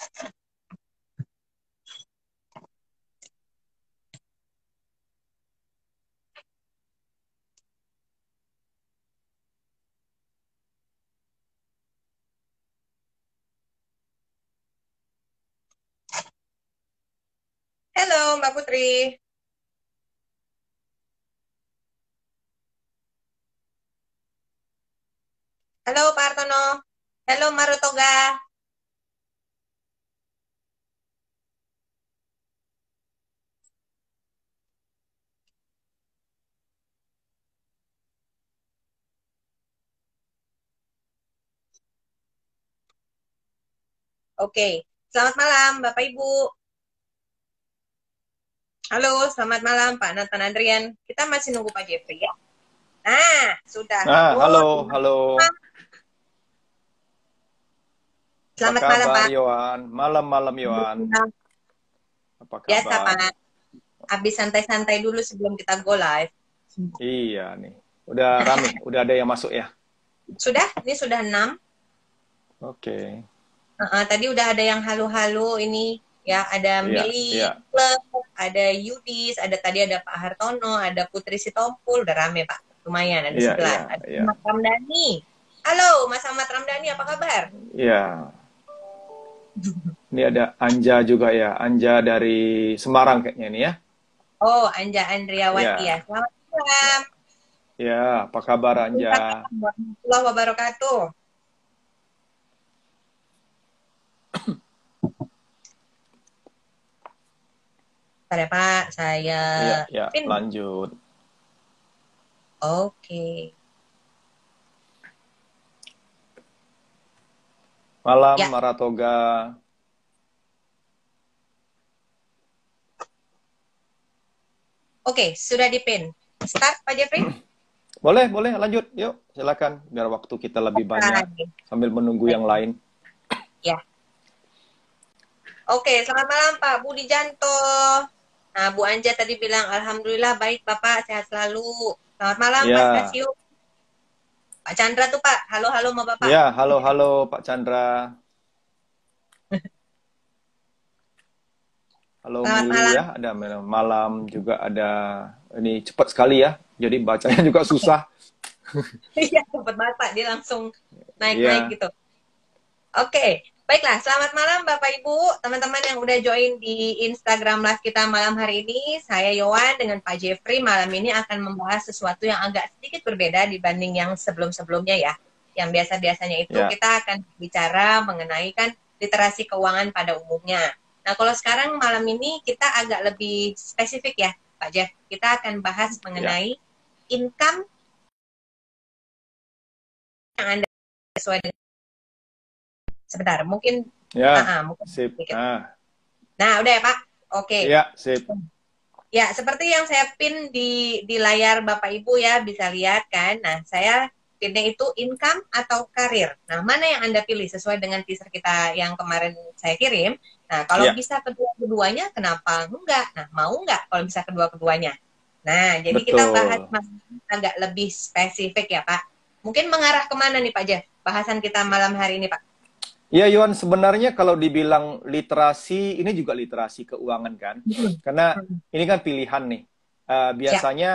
Halo Mbak Putri. Halo Pak Artono. Halo Marutoga. Oke, selamat malam Bapak Ibu. Halo, selamat malam Pak Nathan Andrian. Kita masih nunggu Pak Jeffrey ya. Nah, sudah. Nah, Oh, halo, halo. Apa selamat malam kabar, Pak. Yohan? Malam-malam, Yohan. Apa Biasa kabar? Pak. Habis santai-santai dulu sebelum kita go live. Iya nih, udah rame, udah ada yang masuk ya. Sudah? Ini sudah 6. Oke. Tadi udah ada yang halu-halu ini ya, ada Iya, Mili iya, Klep, ada Yudis, tadi ada Pak Hartono, ada Putri Sitompul, udah rame Pak. Lumayan, ada iya, 11. iya, Ada iya, Mas Ramdhani. Halo, Mas Ahmad Ramdhani, apa kabar? iya. Ini ada Anja juga ya, Anja dari Semarang kayaknya ini ya. Oh, Anja Andriawati ya. Iya, Selamat iya, malam. iya. Apa kabar Anja? Waalaikumsalam warahmatullahi wabarakatuh. Bentar ya Pak, saya Iya, iya. pin. Lanjut. Oke. Malam, Ya, Maratoga. oke, sudah dipin. Start Pak Jeffrey. Boleh, boleh. Lanjut. Yuk, silakan. Biar waktu kita lebih banyak Oke. sambil menunggu yang lain. Ya. Oke, selamat malam Pak Budi Janto. Nah, Bu Anja tadi bilang, Alhamdulillah baik Bapak, sehat selalu. Selamat malam Pak Ya, Stasio. Pak Chandra tuh Pak, halo-halo sama Bapak. ya. Halo, halo Pak Chandra. Halo Selamat Mili malam. ya, ada malam juga ada, ini cepat sekali ya, jadi bacanya juga susah. Iya, cepet banget Pak, dia langsung naik-naik Iya, gitu. Oke, baiklah. Selamat malam Bapak Ibu, teman-teman yang udah join di Instagram Live kita malam hari ini. Saya Yowan dengan Pak Jeffrey malam ini akan membahas sesuatu yang agak sedikit berbeda dibanding yang sebelum-sebelumnya ya. Yang biasa-biasanya itu ya, kita akan bicara mengenai kan literasi keuangan pada umumnya. Nah, kalau sekarang malam ini kita agak lebih spesifik ya, Pak Jeff. Kita akan bahas ya, mengenai income yang Anda sesuai dengan sebentar, mungkin ya, mungkin sip. sedikit. Ah, Nah, udah ya, Pak. Oke. ya, sip. Ya, seperti yang saya pin di layar Bapak Ibu ya, bisa lihat kan. Nah, saya pinnya itu income atau karir. Nah, mana yang Anda pilih sesuai dengan teaser kita yang kemarin saya kirim. Nah, kalau Ya, bisa kedua-keduanya, kenapa enggak? Nah, mau enggak kalau bisa kedua-keduanya? Nah, jadi kita bahas betul. agak lebih spesifik ya, Pak. Mungkin mengarah kemana nih, Pak Jeff? Bahasan kita malam hari ini, Pak. Ya, Yohan, sebenarnya kalau dibilang literasi, ini juga literasi keuangan kan? Karena ini kan pilihan nih. Siap. Biasanya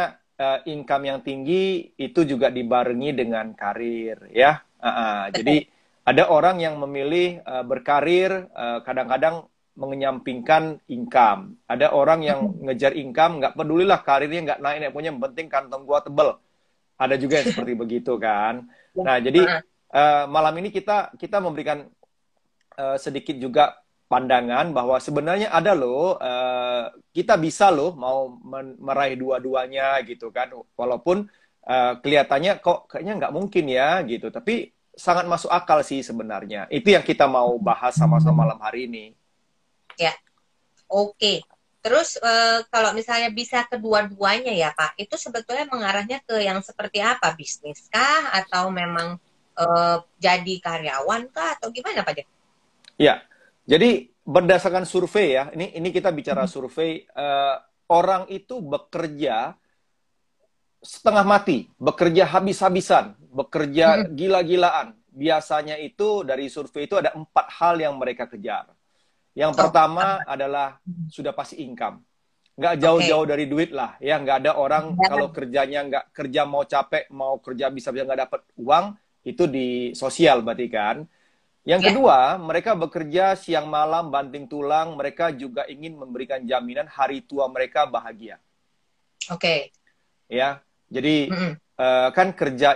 income yang tinggi itu juga dibarengi dengan karir, ya. Betul. Jadi ada orang yang memilih berkarir, kadang-kadang mengenyampingkan income. Ada orang yang ngejar income, nggak pedulilah karirnya nggak naik, naik punya, yang penting kantong gua tebel. Ada juga yang seperti begitu kan. Ya. Nah, jadi malam ini kita memberikan sedikit juga pandangan bahwa sebenarnya ada loh, kita bisa loh mau meraih dua-duanya gitu kan, walaupun kelihatannya kok kayaknya nggak mungkin ya gitu, tapi sangat masuk akal sih sebenarnya. Itu yang kita mau bahas sama-sama malam hari ini. Ya. Oke. Terus kalau misalnya bisa kedua-duanya ya Pak, itu sebetulnya mengarahnya ke yang seperti apa? Bisnis kah? Atau memang jadi karyawan kah? Atau gimana Pak Jack? Ya, jadi berdasarkan survei ya, ini kita bicara survei, orang itu bekerja setengah mati, bekerja habis-habisan, bekerja gila-gilaan. Biasanya itu dari survei itu ada 4 hal yang mereka kejar. Yang Oh, pertama adalah sudah pasti income. Nggak oke. jauh-jauh dari duit lah. Ya, nggak ada orang Ya, kalau kerjanya nggak kerja mau capek, mau kerja bisa-bisa nggak dapat uang, itu di sosial berarti kan. Yang ya, kedua, mereka bekerja siang malam, banting tulang, mereka juga ingin memberikan jaminan hari tua mereka bahagia. oke. Ya, jadi Mm-mm. kan kerja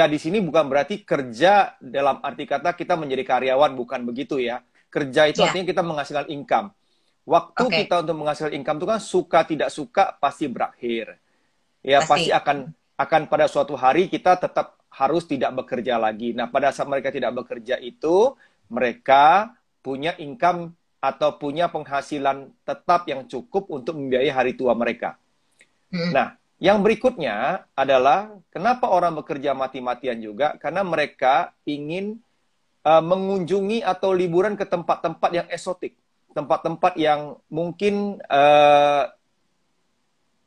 di sini bukan berarti kerja dalam arti kata kita menjadi karyawan, bukan begitu ya. Kerja itu Ya, artinya kita menghasilkan income. Waktu oke. kita untuk menghasilkan income itu kan suka tidak suka pasti berakhir. Ya pasti Pasti. akan pada suatu hari kita tetap harus tidak bekerja lagi. Nah, pada saat mereka tidak bekerja itu, mereka punya income atau punya penghasilan tetap yang cukup untuk membiayai hari tua mereka. Mm-mm. Nah, yang berikutnya adalah kenapa orang bekerja mati-matian juga? Karena mereka ingin mengunjungi atau liburan ke tempat-tempat yang eksotik, tempat-tempat yang mungkin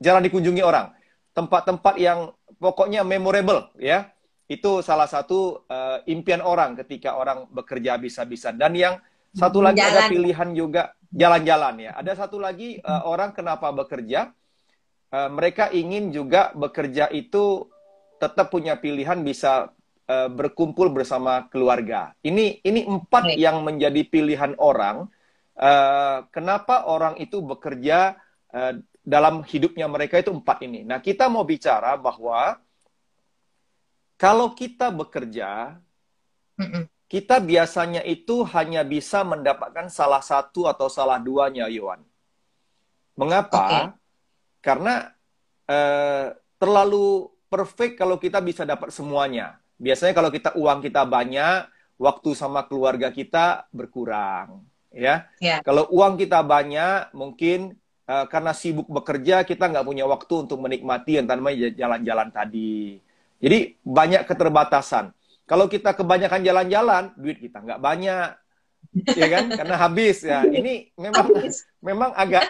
jarang dikunjungi orang, tempat-tempat yang pokoknya memorable ya. Itu salah satu impian orang ketika orang bekerja habis-habisan. Dan yang satu lagi ada Jalan. pilihan juga jalan-jalan ya. Ada satu lagi orang kenapa bekerja? Mereka ingin juga bekerja itu tetap punya pilihan bisa berkumpul bersama keluarga. Ini empat Oke. yang menjadi pilihan orang. Kenapa orang itu bekerja dalam hidupnya mereka itu empat ini. Nah, kita mau bicara bahwa kalau kita bekerja, Mm-mm. kita biasanya itu hanya bisa mendapatkan salah satu atau salah duanya, Yohan. Oke. Mengapa? Karena terlalu perfect kalau kita bisa dapat semuanya. Biasanya kalau uang kita banyak, waktu sama keluarga kita berkurang, ya. Ya. Kalau uang kita banyak, mungkin karena sibuk bekerja kita nggak punya waktu untuk menikmati yang namanya jalan-jalan tadi. Jadi banyak keterbatasan. Kalau kita kebanyakan jalan-jalan, duit kita nggak banyak, ya kan? Karena habis ya. Ini memang Habis. memang agak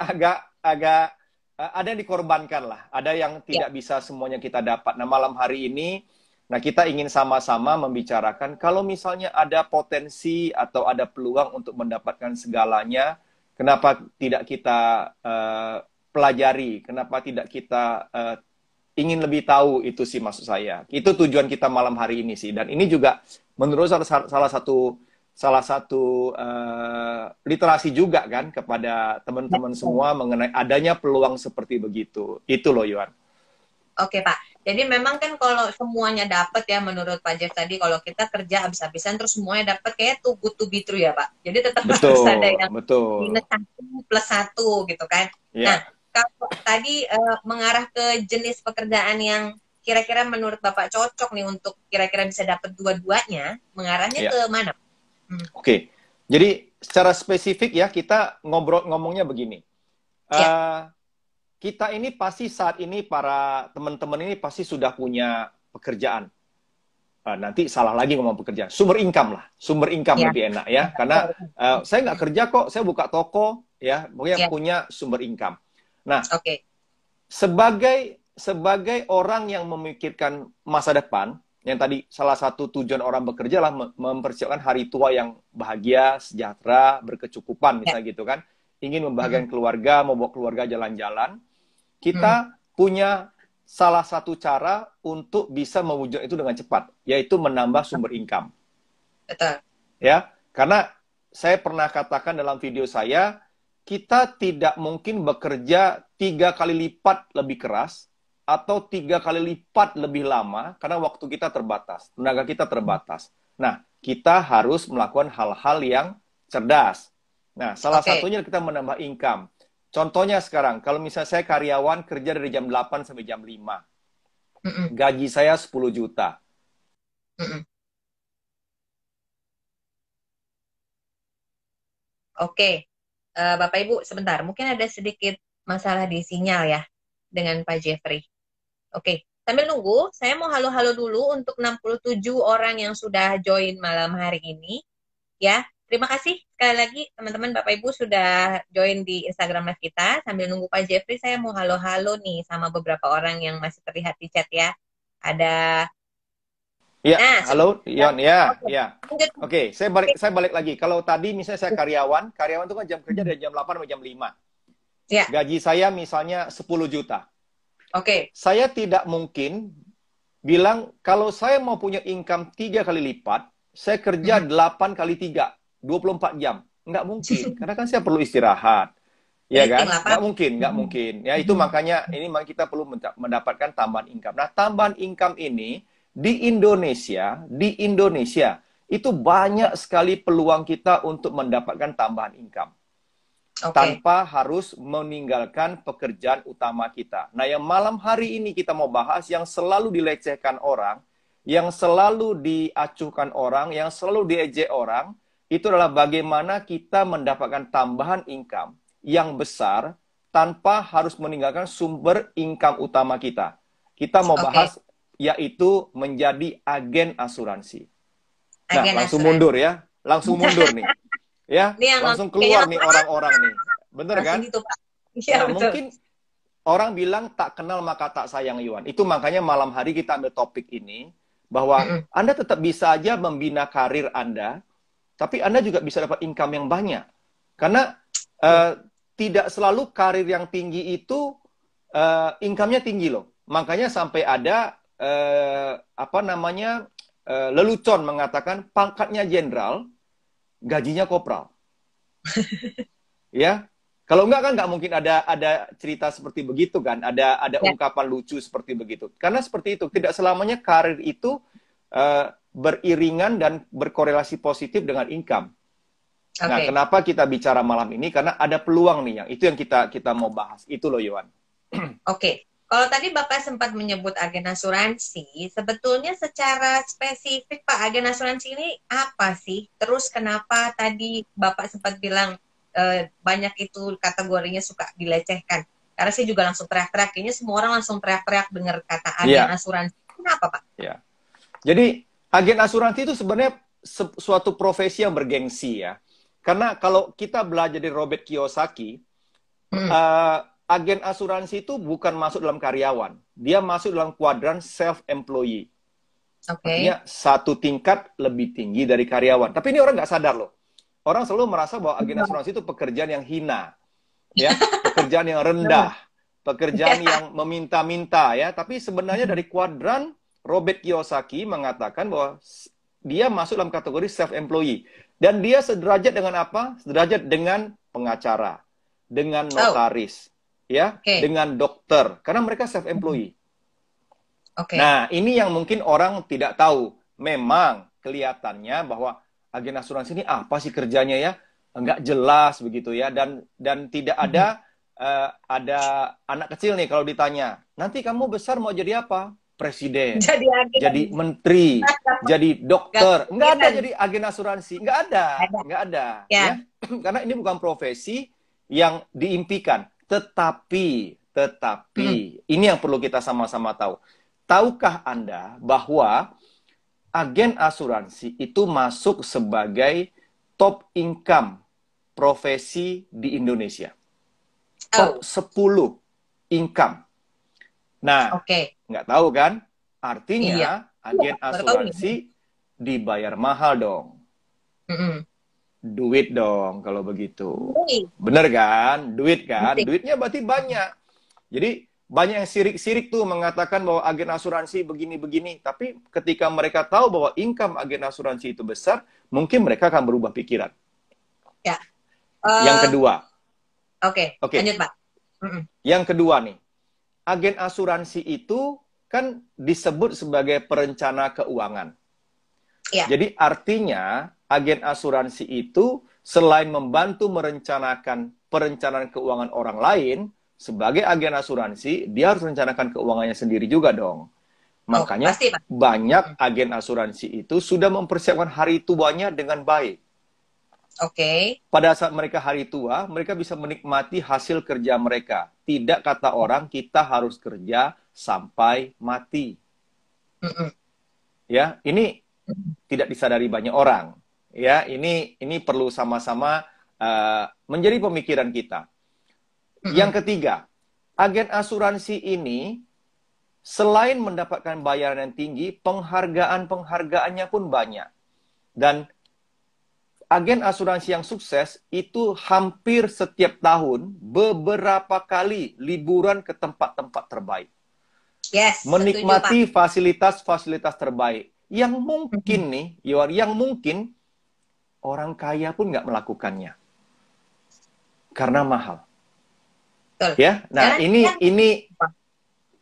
ada yang dikorbankan lah. Ada yang Ya. tidak bisa semuanya kita dapat. Nah, malam hari ini, nah kita ingin sama-sama membicarakan kalau misalnya ada potensi atau ada peluang untuk mendapatkan segalanya, kenapa tidak kita pelajari? Kenapa tidak kita ingin lebih tahu itu sih maksud saya. Itu tujuan kita malam hari ini sih. Dan ini juga menurut salah satu literasi juga kan kepada teman-teman semua mengenai adanya peluang seperti begitu. Itu loh, Yuan. Oke, Pak. Jadi memang kan kalau semuanya dapat ya menurut Pak Jeff tadi kalau kita kerja habis-habisan terus semuanya dapat kayak too good to be true ya, Pak. Jadi tetap harus ada Betul, yang betul. minus satu plus satu gitu kan. Nah, Ya, kalau tadi mengarah ke jenis pekerjaan yang kira-kira menurut Bapak cocok nih untuk kira-kira bisa dapat dua-duanya, mengarahnya ya. ke mana? Hmm. Oke. Jadi secara spesifik ya kita ngomongnya begini. Ya, Eh, kita ini pasti saat ini para teman-teman ini pasti sudah punya pekerjaan. Nanti salah lagi ngomong pekerjaan. Sumber income lah. Sumber income ya, lebih enak ya. Karena saya nggak kerja kok. Saya buka toko ya. Pokoknya ya. punya sumber income. Nah, Oke. sebagai orang yang memikirkan masa depan, yang tadi salah satu tujuan orang bekerja adalah mempersiapkan hari tua yang bahagia, sejahtera, berkecukupan Ya. misalnya gitu kan. Ingin membahagiakan Mm-mm. keluarga, membawa keluarga jalan-jalan. Mm-mm. Kita punya salah satu cara untuk bisa mewujud itu dengan cepat, yaitu menambah sumber income. Betul. Ya, karena saya pernah katakan dalam video saya, kita tidak mungkin bekerja 3 kali lipat lebih keras atau 3 kali lipat lebih lama karena waktu kita terbatas, tenaga kita terbatas. Nah, kita harus melakukan hal-hal yang cerdas. Nah, salah Oke. satunya kita menambah income. Contohnya sekarang, kalau misalnya saya karyawan kerja dari jam 8 sampai jam 5, Mm-mm. gaji saya 10 juta. Mm-mm. Oke. Bapak Ibu, sebentar. Mungkin ada sedikit masalah di sinyal ya dengan Pak Jeffrey. Oke. Sambil nunggu, saya mau halo-halo dulu untuk 67 orang yang sudah join malam hari ini. Ya, terima kasih sekali lagi teman-teman Bapak Ibu sudah join di Instagram Live kita. Sambil nunggu Pak Jeffrey, saya mau halo-halo nih sama beberapa orang yang masih terlihat di chat ya. Ada Ya, Nah, sudah. halo, Yon, ya, Oke, ya. lanjut. Oke, saya balik lagi. Kalau tadi misalnya saya karyawan itu kan jam kerja dari jam 8 sampai jam 5. Ya, Gaji saya misalnya 10 juta. oke. Saya tidak mungkin bilang kalau saya mau punya income 3 kali lipat, saya kerja Mm-mm. 8 kali 3, 24 jam. Nggak mungkin, karena kan saya perlu istirahat. Ya Meeting kan? lah, Pak. Nggak mungkin, nggak Mm-mm. mungkin. Ya itu Mm-mm. makanya ini memang kita perlu mendapatkan tambahan income. Nah, tambahan income ini di Indonesia itu banyak sekali peluang kita untuk mendapatkan tambahan income Oke. tanpa harus meninggalkan pekerjaan utama kita. Nah, yang malam hari ini kita mau bahas yang selalu dilecehkan orang, yang selalu diacuhkan orang, yang selalu diejek orang, itu adalah bagaimana kita mendapatkan tambahan income yang besar tanpa harus meninggalkan sumber income utama kita. Kita mau Oke. bahas yaitu menjadi agen asuransi. Nah, Agen langsung asuransi. mundur ya. Langsung mundur nih. Ya, Ini yang langsung kayaknya keluar nih langsung orang-orang nih. Bener langsung kan? gitu, Pak. Iya, Nah, betul. mungkin orang bilang tak kenal maka tak sayang, Iwan. Itu makanya malam hari kita ambil topik ini bahwa Mm-mm. Anda tetap bisa aja membina karir Anda, tapi Anda juga bisa dapat income yang banyak. Karena eh, tidak selalu karir yang tinggi itu income-nya tinggi loh. Makanya sampai ada apa namanya lelucon mengatakan pangkatnya jenderal, gajinya kopral. Ya, kalau enggak kan nggak mungkin ada cerita seperti begitu kan, ada Ya, ungkapan lucu seperti begitu. Karena seperti itu, tidak selamanya karir itu beriringan dan berkorelasi positif dengan income. Nah, oke. kenapa kita bicara malam ini? Karena ada peluang nih, yang itu yang kita mau bahas. Itu loh, Yohan. Oke. Kalau tadi Bapak sempat menyebut agen asuransi, sebetulnya secara spesifik Pak, agen asuransi ini apa sih? Terus kenapa tadi Bapak sempat bilang banyak itu kategorinya suka dilecehkan? Karena saya juga langsung teriak-teriak, kayaknya semua orang langsung teriak-teriak dengar kata agen Iya, asuransi. Kenapa Pak? ya. Jadi agen asuransi itu sebenarnya suatu profesi yang bergengsi ya. Karena kalau kita belajar dari Robert Kiyosaki, Hmm, uh, agen asuransi itu bukan masuk dalam karyawan. Dia masuk dalam kuadran self-employee. oke. Artinya satu tingkat lebih tinggi dari karyawan. Tapi ini orang nggak sadar loh. Orang selalu merasa bahwa agen asuransi itu pekerjaan yang hina, ya, pekerjaan yang rendah, pekerjaan yang meminta-minta, ya. Tapi sebenarnya dari kuadran Robert Kiyosaki mengatakan bahwa dia masuk dalam kategori self-employee. Dan dia sederajat dengan apa? Sederajat dengan pengacara, dengan Oh, notaris, ya, oke. dengan dokter. Karena mereka self-employee. Oke. Nah, ini yang mungkin orang tidak tahu. Memang kelihatannya bahwa agen asuransi ini apa sih kerjanya ya? Enggak jelas begitu ya. Dan tidak ada anak kecil nih kalau ditanya, nanti kamu besar mau jadi apa? Presiden, Jadi agen. jadi menteri, jadi Gak dokter. Enggak ada kepikiran. jadi agen asuransi. Enggak ada, Ada. enggak ada ya. Ya. Karena ini bukan profesi yang diimpikan. Tetapi Hmm. ini yang perlu kita sama-sama tahu. Tahukah Anda bahwa agen asuransi itu masuk sebagai top income profesi di Indonesia? Oh, Top 10 income. Nah, oke. nggak tahu kan? Iya. Artinya agen Baru tahu nih. asuransi dibayar mahal dong. Mm-mm. Duit dong kalau begitu. Ui, Bener kan? Duit kan? penting. Duitnya berarti banyak. Jadi banyak yang sirik-sirik tuh mengatakan bahwa agen asuransi begini-begini. Tapi ketika mereka tahu bahwa income agen asuransi itu besar, mungkin mereka akan berubah pikiran. Ya. Yang Eh, kedua, oke, oke. lanjut Pak. Mm-mm. Yang kedua nih, agen asuransi itu kan disebut sebagai perencana keuangan. Iya. Jadi artinya agen asuransi itu selain membantu merencanakan perencanaan keuangan orang lain, sebagai agen asuransi, dia harus merencanakan keuangannya sendiri juga dong. Oh, Makanya pasti Pak. banyak agen asuransi itu sudah mempersiapkan hari tuanya dengan baik. Oke. Pada saat mereka hari tua, mereka bisa menikmati hasil kerja mereka. Tidak kata orang, kita harus kerja sampai mati. Mm-mm. Ya, ini tidak disadari banyak orang. Ya, ini perlu sama-sama menjadi pemikiran kita. Mm-mm. Yang ketiga, agen asuransi ini selain mendapatkan bayaran yang tinggi, penghargaannya pun banyak. Dan agen asuransi yang sukses itu hampir setiap tahun beberapa kali liburan ke tempat-tempat terbaik. Yes, Menikmati setuju, Pak. fasilitas-fasilitas terbaik. Yang mungkin nih, yang mungkin orang kaya pun nggak melakukannya. Karena mahal. Betul. Ya, nah Karena ini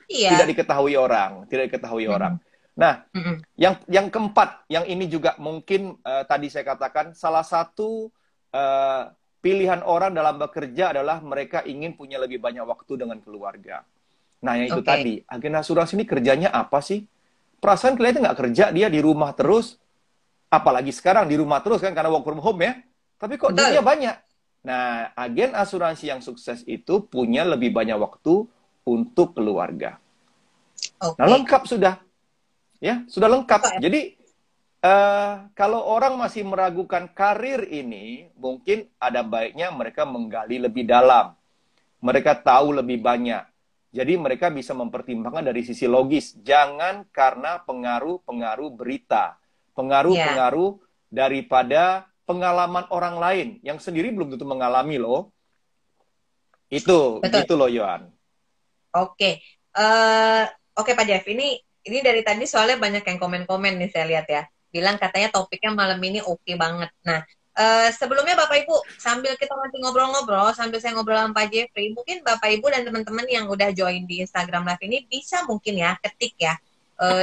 iya. tidak diketahui orang. Nah, yang keempat, yang ini juga mungkin tadi saya katakan salah satu pilihan orang dalam bekerja adalah mereka ingin punya lebih banyak waktu dengan keluarga. Nah, yang itu tadi, agen asuransi ini kerjanya apa sih? Perasaan kalian nggak kerja, dia di rumah terus. Apalagi sekarang di rumah terus kan, karena work from home ya. Tapi kok Betul. duitnya banyak. Nah, agen asuransi yang sukses itu punya lebih banyak waktu untuk keluarga. Nah, lengkap sudah. Ya, sudah lengkap. Jadi, kalau orang masih meragukan karir ini, mungkin ada baiknya mereka menggali lebih dalam. Mereka tahu lebih banyak. Jadi mereka bisa mempertimbangkan dari sisi logis. Jangan karena pengaruh-pengaruh berita. Pengaruh-pengaruh daripada pengalaman orang lain. Yang sendiri belum tentu mengalami loh. Itu, gitu loh Yohan. Oke. Oke Pak Jeff, ini dari tadi soalnya banyak yang komen-komen nih saya lihat ya. Bilang katanya topiknya malam ini oke banget. Nah, sebelumnya Bapak Ibu, sambil kita nanti ngobrol-ngobrol, sambil saya ngobrol sama Pak Jeffrey, mungkin Bapak Ibu dan teman-teman yang udah join di Instagram Live ini bisa mungkin ya ketik ya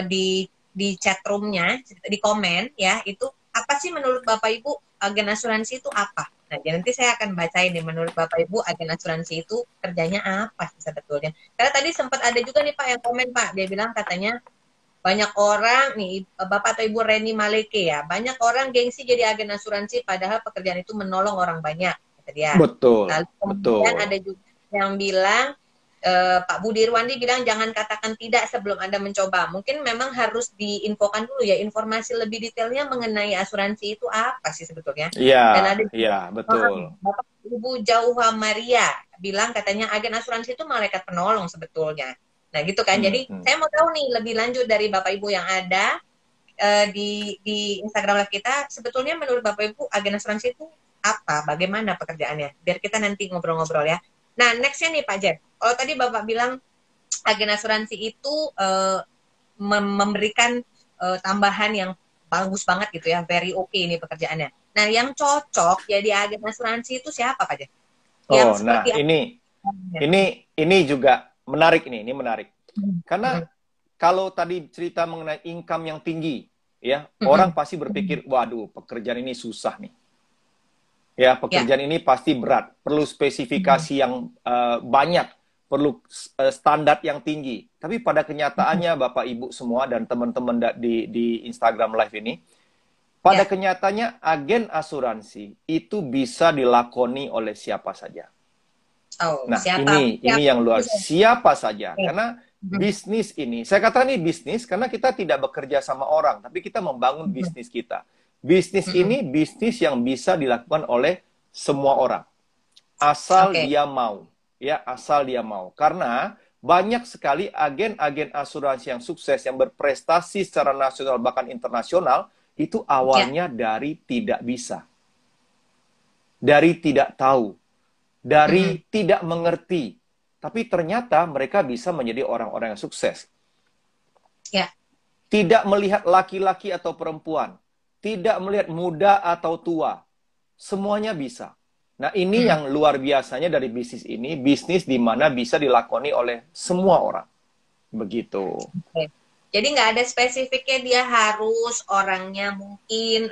di chat roomnya, di komen ya, itu apa sih menurut Bapak Ibu agen asuransi itu apa? Nah, jadi nanti saya akan bacain nih menurut Bapak Ibu agen asuransi itu kerjanya apa sih sebetulnya. Karena tadi sempat ada juga nih Pak yang komen Pak, dia bilang katanya banyak orang nih, Bapak atau Ibu Reni Maleke ya, banyak orang gengsi jadi agen asuransi padahal pekerjaan itu menolong orang banyak, kata dia. Betul. Lalu kemudian ada juga yang bilang, Pak Budi Irwandi bilang jangan katakan tidak sebelum Anda mencoba. Mungkin memang harus diinfokan dulu ya, informasi lebih detailnya mengenai asuransi itu apa sih sebetulnya. Iya, betul. Bapak Ibu Jauha Maria bilang katanya agen asuransi itu malaikat penolong sebetulnya. Nah gitu kan, jadi saya mau tahu nih lebih lanjut dari Bapak Ibu yang ada di Instagram Live kita, sebetulnya menurut Bapak Ibu agen asuransi itu apa, bagaimana pekerjaannya, biar kita nanti ngobrol-ngobrol ya. Nah nextnya nih Pak Jeff, kalau tadi Bapak bilang agen asuransi itu memberikan tambahan yang bagus banget gitu ya, very okay ini pekerjaannya. Nah yang cocok jadi agen asuransi itu siapa Pak Jeff? Yang nah ini juga menarik nih, ini menarik. Karena kalau tadi cerita mengenai income yang tinggi, ya, orang pasti berpikir, waduh, pekerjaan ini susah nih. Ya, pekerjaan ini pasti berat, perlu spesifikasi yang banyak, perlu standar yang tinggi. Tapi pada kenyataannya, Bapak Ibu semua dan teman-teman di Instagram Live ini, pada kenyataannya agen asuransi itu bisa dilakoni oleh siapa saja. Nah, ini yang luar siapa saja. Karena bisnis ini, saya katakan ini bisnis karena kita tidak bekerja sama orang, tapi kita membangun bisnis kita. Bisnis ini bisnis yang bisa dilakukan oleh semua orang. Asal dia mau. Ya, asal dia mau. Karena banyak sekali agen-agen asuransi yang sukses, yang berprestasi secara nasional bahkan internasional, itu awalnya dari tidak bisa. Dari tidak tahu. Dari tidak mengerti, tapi ternyata mereka bisa menjadi orang-orang yang sukses. Tidak melihat laki-laki atau perempuan, tidak melihat muda atau tua, semuanya bisa. Nah ini yang luar biasanya dari bisnis ini, bisnis di mana bisa dilakoni oleh semua orang. Begitu. Jadi nggak ada spesifiknya dia harus orangnya mungkin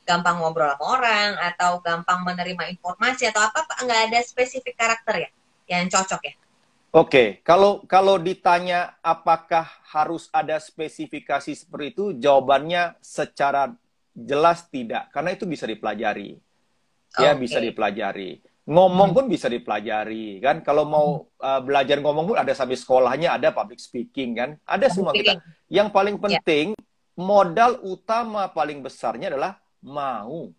gampang ngobrol sama orang atau gampang menerima informasi atau apa, nggak ada spesifik karakter ya yang cocok ya. Oke, kalau ditanya apakah harus ada spesifikasi seperti itu, jawabannya secara jelas tidak, karena itu bisa dipelajari. Ya, bisa dipelajari. Ngomong pun bisa dipelajari, kan? Kalau mau belajar ngomong pun ada sampai sekolahnya, ada public speaking, kan? Ada semua kita. Yang paling penting, modal utama paling besarnya adalah mau.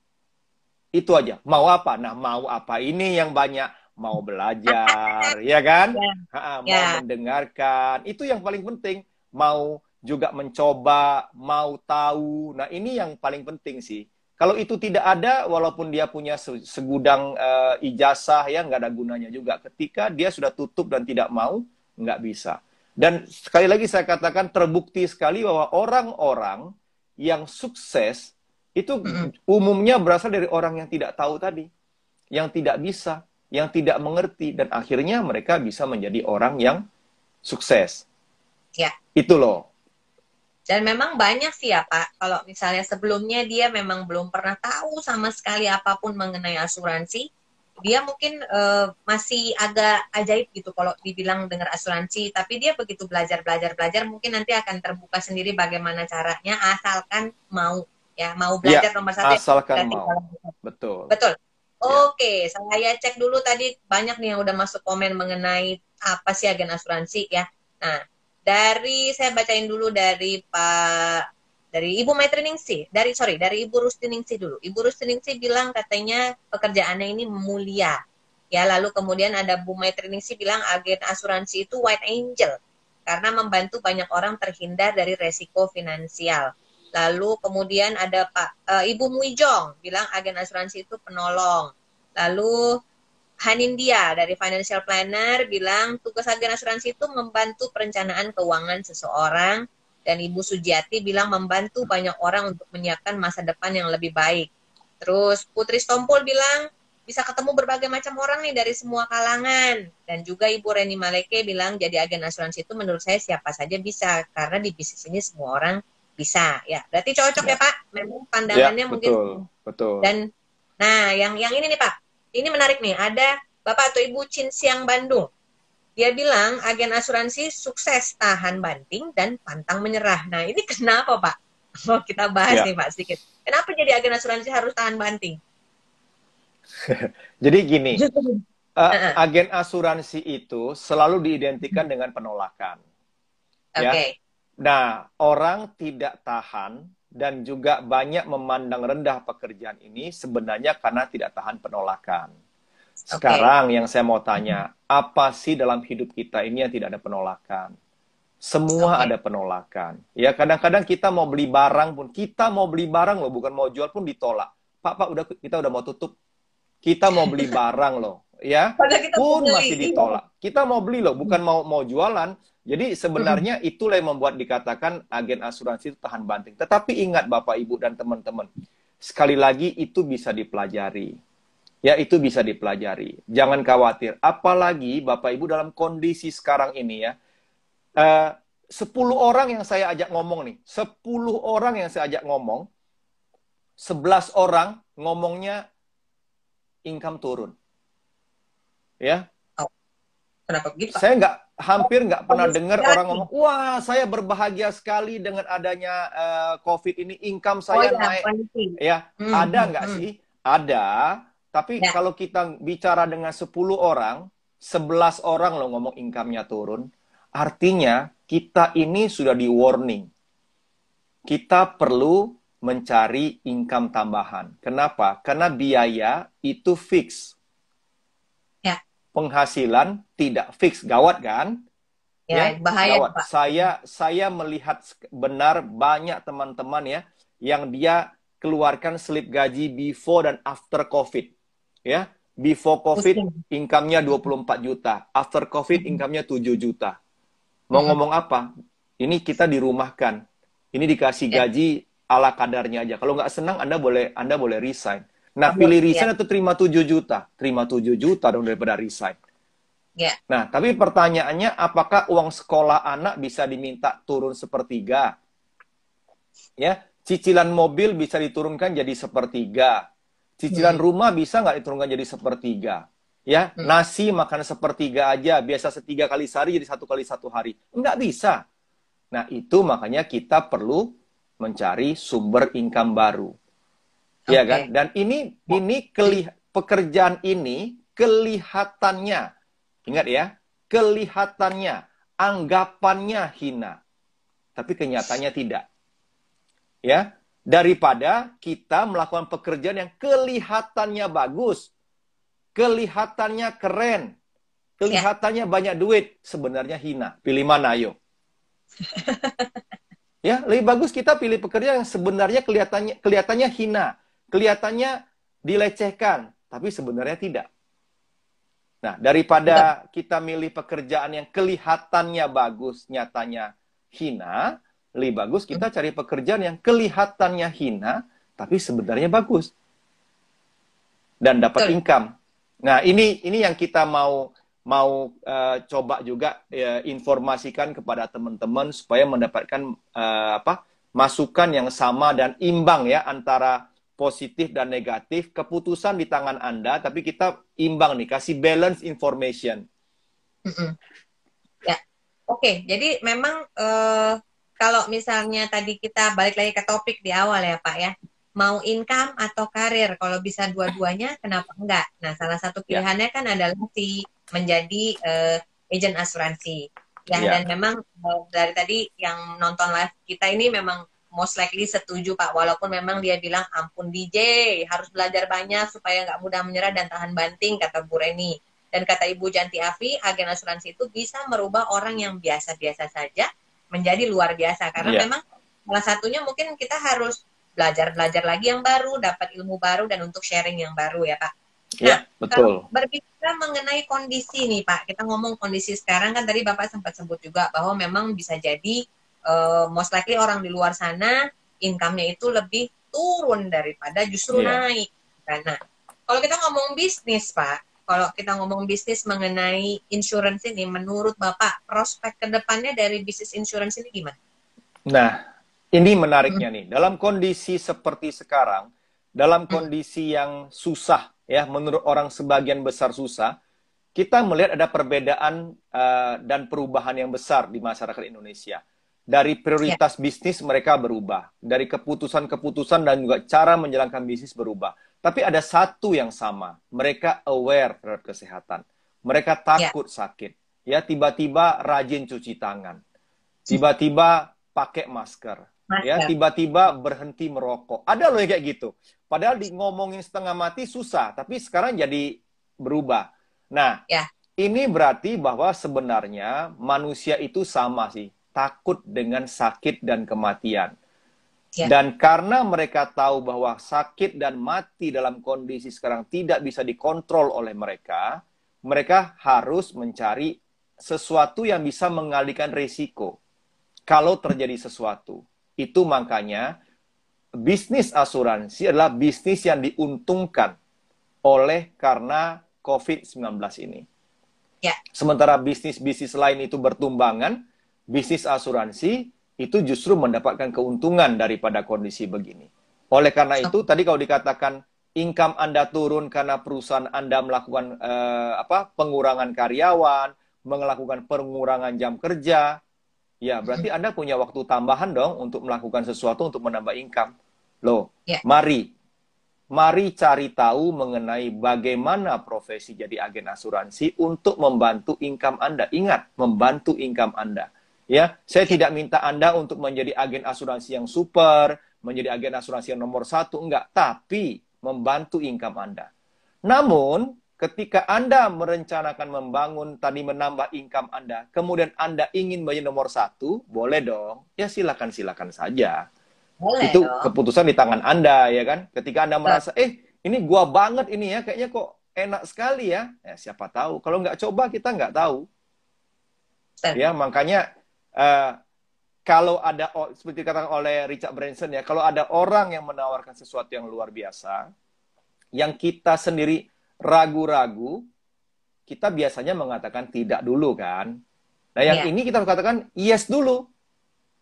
Itu aja. Mau apa? Nah, mau apa? Ini yang banyak mau belajar, ya kan? Ya, Mau ya. mendengarkan, itu yang paling penting. Mau juga mencoba, mau tahu. Nah, ini yang paling penting sih. Kalau itu tidak ada, walaupun dia punya segudang ijazah, ya nggak ada gunanya juga. Ketika dia sudah tutup dan tidak mau, nggak bisa. Dan sekali lagi saya katakan terbukti sekali bahwa orang-orang yang sukses itu Mm-mm. umumnya berasal dari orang yang tidak tahu tadi, yang tidak bisa, yang tidak mengerti, dan akhirnya mereka bisa menjadi orang yang sukses. Ya. Itu loh. Dan memang banyak sih ya Pak, kalau misalnya sebelumnya dia memang belum pernah tahu sama sekali apapun mengenai asuransi, dia mungkin masih agak ajaib gitu kalau dibilang dengar asuransi, tapi dia begitu belajar mungkin nanti akan terbuka sendiri bagaimana caranya, asalkan mau, ya mau Ya, belajar nomor satu yang asalkan berarti mau. Betul. betul. Ya. Oke, saya cek dulu tadi banyak nih yang udah masuk komen mengenai apa sih agen asuransi ya. Nah, saya bacain dulu dari Ibu Maitriningsih, dari Ibu Rustiningsih dulu. Ibu Rustiningsih bilang katanya pekerjaannya ini mulia. Ya, lalu kemudian ada Bu Maitriningsih bilang agen asuransi itu white angel karena membantu banyak orang terhindar dari resiko finansial. Lalu kemudian ada Ibu Muijong bilang agen asuransi itu penolong. Lalu Hanindia dari Financial Planner bilang tugas agen asuransi itu membantu perencanaan keuangan seseorang. Dan Ibu Sujiati bilang membantu banyak orang untuk menyiapkan masa depan yang lebih baik. Terus Putri Stompul bilang bisa ketemu berbagai macam orang nih dari semua kalangan. Dan juga Ibu Reni Maleke bilang jadi agen asuransi itu menurut saya siapa saja bisa. Karena di bisnis ini semua orang bisa. Ya, berarti cocok ya Ya. Pak. Memang Ya, pandangannya mungkin. betul. Betul. Dan nah, yang ini nih Pak. Ini menarik nih. Ada Bapak atau Ibu Chin Siang Bandung. Dia bilang agen asuransi sukses tahan banting dan pantang menyerah. Nah, ini kenapa, Pak? Mau kita bahas Ya. nih, Pak, sedikit. Kenapa jadi agen asuransi harus tahan banting? Jadi gini, Heeh. agen asuransi itu selalu diidentikan dengan penolakan. Ya. Oke. Nah, orang tidak tahan dan juga banyak memandang rendah pekerjaan ini sebenarnya karena tidak tahan penolakan. Oke. Sekarang yang saya mau tanya, apa sih dalam hidup kita ini yang tidak ada penolakan? Semua Oke. ada penolakan. Ya, kadang-kadang kita mau beli barang pun, kita mau beli barang loh, bukan mau jual pun ditolak. Pak, kita udah mau tutup. Kita mau beli barang loh, ya, Padahal kita mau pun beli. masih Iya. ditolak. Kita mau beli loh, bukan mau jualan. Jadi sebenarnya itulah yang membuat dikatakan agen asuransi itu tahan banting. Tetapi ingat Bapak, Ibu, dan teman-teman, sekali lagi itu bisa dipelajari. Ya, itu bisa dipelajari. Jangan khawatir. Apalagi Bapak Ibu dalam kondisi sekarang ini ya, 10 orang yang saya ajak ngomong nih, 10 orang yang saya ajak ngomong, 11 orang ngomongnya income turun. Ya, Oh, kenapa begitu, Pak? saya hampir nggak pernah Kondisi dengar sekarang orang nih. ngomong, wah saya berbahagia sekali dengan adanya COVID ini, income Oh saya ya, naik. kondisi. Ya, Hmm, ada hmm, nggak hmm. sih? Ada, tapi Ya, kalau kita bicara dengan 10 orang, 11 orang loh ngomong income-nya turun, artinya kita ini sudah di warning. Kita perlu mencari income tambahan. Kenapa? Karena biaya itu fix. ya, Penghasilan tidak fix. Gawat kan? ya, Ya, bahaya, gawat. Pak. Saya melihat benar banyak teman-teman ya yang dia keluarkan slip gaji before dan after COVID. Ya, before COVID Pusing. income-nya 24 juta, after COVID Hmm, income-nya 7 juta. Mau hmm, ngomong apa? Ini kita dirumahkan. Ini dikasih ya, gaji ala kadarnya aja. Kalau nggak senang Anda boleh resign. Nah, kabur. pilih Ya, resign atau terima 7 juta? Terima 7 juta dong daripada resign. ya. Nah, tapi pertanyaannya apakah uang sekolah anak bisa diminta turun sepertiga? Ya, cicilan mobil bisa diturunkan jadi sepertiga. Cicilan Hmm, rumah bisa nggak diturunkan jadi sepertiga? Ya, hmm. nasi makan sepertiga aja, biasa 3 kali sehari jadi 1 kali 1 hari. Nggak bisa. Nah, itu makanya kita perlu mencari sumber income baru. Ya kan? Oke. Dan pekerjaan ini kelihatannya, ingat ya, kelihatannya, anggapannya hina. Tapi kenyataannya tidak. Ya, daripada kita melakukan pekerjaan yang kelihatannya bagus, kelihatannya keren, kelihatannya banyak duit, sebenarnya hina. Pilih mana, ayo? Ya, lebih bagus kita pilih pekerjaan yang sebenarnya kelihatannya hina, kelihatannya dilecehkan, tapi sebenarnya tidak. Nah, daripada kita milih pekerjaan yang kelihatannya bagus, nyatanya hina, lebih bagus kita cari pekerjaan yang kelihatannya hina, tapi sebenarnya bagus. Dan dapat income. Nah, ini yang kita mau coba juga informasikan kepada teman-teman supaya mendapatkan masukan yang sama dan imbang ya antara positif dan negatif. Keputusan di tangan Anda, tapi kita imbang nih, kasih balance information. Ya, oke. Jadi memang kalau misalnya tadi kita balik lagi ke topik di awal ya Pak ya, mau income atau karir, kalau bisa dua-duanya kenapa enggak? Nah, salah satu pilihannya kan adalah menjadi agent asuransi. Ya, dan memang dari tadi yang nonton live kita ini memang most likely setuju Pak, walaupun memang dia bilang ampun DJ, harus belajar banyak supaya nggak mudah menyerah dan tahan banting, kata Bu Reni. Dan kata Ibu Janti Afi, agen asuransi itu bisa merubah orang yang biasa-biasa saja menjadi luar biasa. Karena memang salah satunya mungkin kita harus belajar lagi yang baru, dapat ilmu baru, dan untuk sharing yang baru ya Pak. Nah, kalau berbicara mengenai kondisi nih Pak, kita ngomong kondisi sekarang kan tadi Bapak sempat sebut juga bahwa memang bisa jadi most likely orang di luar sana income-nya itu lebih turun daripada justru naik. Nah, kalau kita ngomong bisnis Pak, kalau kita ngomong bisnis mengenai insurance ini, menurut Bapak prospek kedepannya dari bisnis insurance ini gimana? Nah, ini menariknya nih. Dalam kondisi seperti sekarang, dalam kondisi yang susah, ya menurut orang sebagian besar susah, kita melihat ada perbedaan dan perubahan yang besar di masyarakat Indonesia. Dari prioritas bisnis mereka berubah, dari keputusan-keputusan dan juga cara menjalankan bisnis berubah. Tapi ada satu yang sama, mereka aware terhadap kesehatan. Mereka takut sakit. Ya, tiba-tiba rajin cuci tangan. Tiba-tiba pakai masker. Ya, tiba-tiba berhenti merokok. Ada loh yang kayak gitu. Padahal ngomongin setengah mati susah, tapi sekarang jadi berubah. Nah, ini berarti bahwa sebenarnya manusia itu sama sih, takut dengan sakit dan kematian. Dan karena mereka tahu bahwa sakit dan mati dalam kondisi sekarang tidak bisa dikontrol oleh mereka, mereka harus mencari sesuatu yang bisa mengalihkan risiko kalau terjadi sesuatu. Itu makanya bisnis asuransi adalah bisnis yang diuntungkan oleh karena COVID-19 ini. Sementara bisnis-bisnis lain itu bertumbangan, bisnis asuransi itu justru mendapatkan keuntungan daripada kondisi begini. Oleh karena itu, tadi kalau dikatakan income Anda turun karena perusahaan Anda melakukan pengurangan karyawan, melakukan pengurangan jam kerja, ya berarti Anda punya waktu tambahan dong untuk melakukan sesuatu untuk menambah income. Loh, mari cari tahu mengenai bagaimana profesi jadi agen asuransi untuk membantu income Anda. Ingat, membantu income Anda. Ya, saya tidak minta Anda untuk menjadi agen asuransi yang super, menjadi agen asuransi yang nomor 1, enggak. Tapi membantu income Anda. Namun, ketika Anda merencanakan membangun, tadi menambah income Anda, kemudian Anda ingin menjadi nomor 1, boleh dong. Ya silakan saja. Boleh itu dong. Keputusan di tangan Anda, ya kan? Ketika Anda merasa, ini gua banget ini ya, kayaknya kok enak sekali ya. Ya siapa tahu. Kalau nggak coba, kita nggak tahu. Ya, makanya kalau ada, seperti dikatakan oleh Richard Branson ya, kalau ada orang yang menawarkan sesuatu yang luar biasa, yang kita sendiri ragu-ragu, kita biasanya mengatakan tidak dulu kan. Nah yang ini kita katakan yes dulu.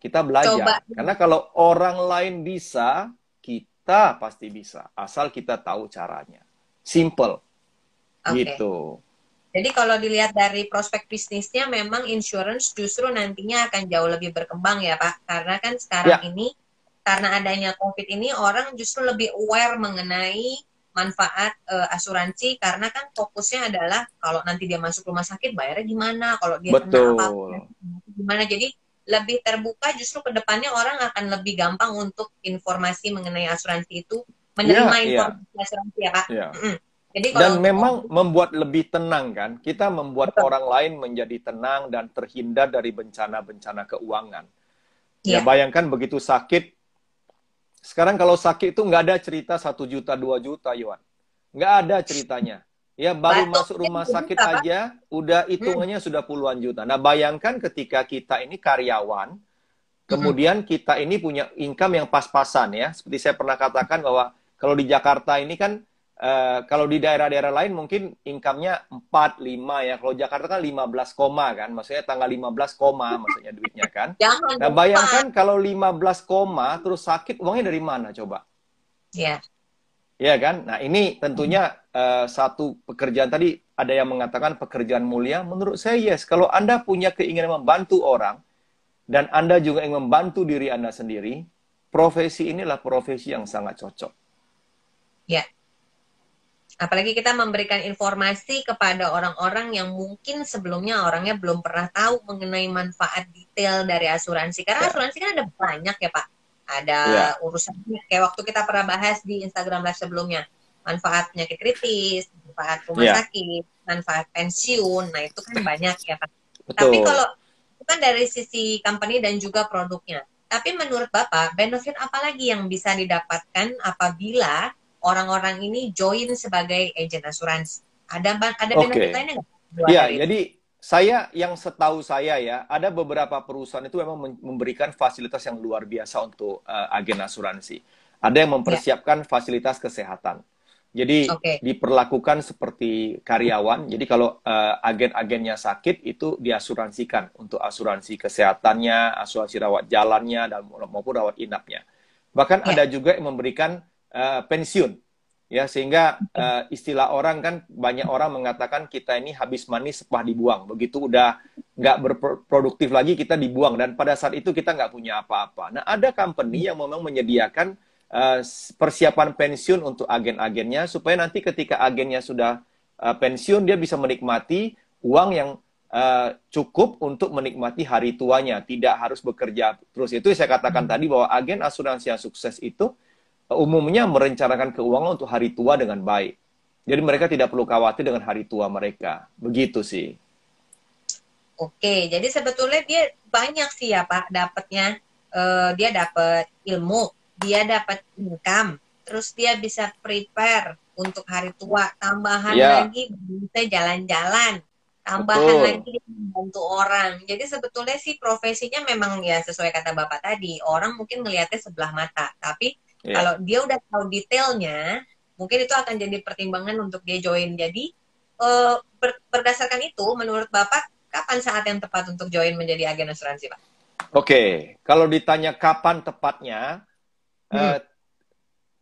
Kita belajar. Coba. Karena kalau orang lain bisa, kita pasti bisa. Asal kita tahu caranya. Simple. Gitu. Jadi kalau dilihat dari prospek bisnisnya, memang insurance justru nantinya akan jauh lebih berkembang ya Pak. Karena kan sekarang ini, karena adanya COVID ini, orang justru lebih aware mengenai manfaat asuransi. Karena kan fokusnya adalah kalau nanti dia masuk rumah sakit, bayarnya gimana. Kalau dia kena apa-apa, gimana. Jadi lebih terbuka, justru ke depannya orang akan lebih gampang untuk informasi mengenai asuransi itu, menerima informasi asuransi ya Pak. Jadi Dan kalau memang membuat lebih tenang kan. Kita membuat betul, orang lain menjadi tenang dan terhindar dari bencana-bencana keuangan. Ya ya, bayangkan begitu sakit. Sekarang kalau sakit itu nggak ada cerita 1 juta, 2 juta, Yohan. Nggak ada ceritanya. Ya baru batuk masuk dia rumah 2 sakit juta, Pak. aja, udah Hmm, hitungannya sudah puluhan juta. Nah bayangkan ketika kita ini karyawan, mm-mm. kemudian kita ini punya income yang pas-pasan ya. Seperti saya pernah katakan bahwa kalau di Jakarta ini kan, kalau di daerah-daerah lain mungkin income-nya 4, 5 ya. Kalau Jakarta kan 15 koma kan, maksudnya tanggal 15 koma maksudnya duitnya kan. Jangan Nah dong, Pak. bayangkan kalau 15 koma terus sakit, uangnya dari mana coba? Ya, Ya kan? Nah ini tentunya satu pekerjaan tadi ada yang mengatakan pekerjaan mulia. Menurut saya yes. Kalau Anda punya keinginan membantu orang, dan Anda juga ingin membantu diri Anda sendiri, profesi inilah profesi yang sangat cocok. ya. Apalagi kita memberikan informasi kepada orang-orang yang mungkin sebelumnya orangnya belum pernah tahu mengenai manfaat detail dari asuransi. Karena Ya, asuransi kan ada banyak ya Pak. Ada ya, urusannya, kayak waktu kita pernah bahas di Instagram Live sebelumnya. Manfaat penyakit kritis, manfaat rumah ya, sakit, manfaat pensiun. Nah itu kan banyak ya Pak. Tapi kalau betul. itu kan dari sisi company dan juga produknya. Tapi menurut Bapak, benefit apa lagi yang bisa didapatkan apabila orang-orang ini join sebagai agen asuransi? Ada benefit Oke. lainnya nggak di luar Ya, dari itu? jadi saya yang setahu saya ya, ada beberapa perusahaan itu memang memberikan fasilitas yang luar biasa untuk agen asuransi. Ada yang Ya, mempersiapkan fasilitas kesehatan. Jadi oke. diperlakukan seperti karyawan. Jadi kalau agen-agennya sakit itu diasuransikan untuk asuransi kesehatannya, asuransi rawat jalannya dan maupun rawat inapnya. Bahkan Ya, ada juga yang memberikan pensiun. Ya, sehingga istilah orang kan banyak orang mengatakan kita ini habis manis sepah dibuang. Begitu udah nggak berproduktif lagi kita dibuang dan pada saat itu kita nggak punya apa-apa. Nah, ada company yang memang menyediakan persiapan pensiun untuk agen-agennya supaya nanti ketika agennya sudah pensiun dia bisa menikmati uang yang cukup untuk menikmati hari tuanya, tidak harus bekerja terus. Itu saya katakan tadi bahwa agen asuransi yang sukses itu umumnya merencanakan keuangan untuk hari tua dengan baik. Jadi mereka tidak perlu khawatir dengan hari tua mereka. Begitu sih. oke. Jadi sebetulnya dia banyak sih ya Pak dapatnya. Dia dapat ilmu, dia dapat income, terus dia bisa prepare untuk hari tua. Tambahan Ya, lagi bisa jalan-jalan, tambahan betul. lagi dia membantu orang. Jadi sebetulnya sih profesinya memang ya sesuai kata Bapak tadi, orang mungkin ngelihatnya sebelah mata, tapi Ya. kalau dia udah tahu detailnya, mungkin itu akan jadi pertimbangan untuk dia join. Jadi berdasarkan itu, menurut Bapak, kapan saat yang tepat untuk join menjadi agen asuransi, Pak? Oke, kalau ditanya kapan tepatnya, Hmm. eh,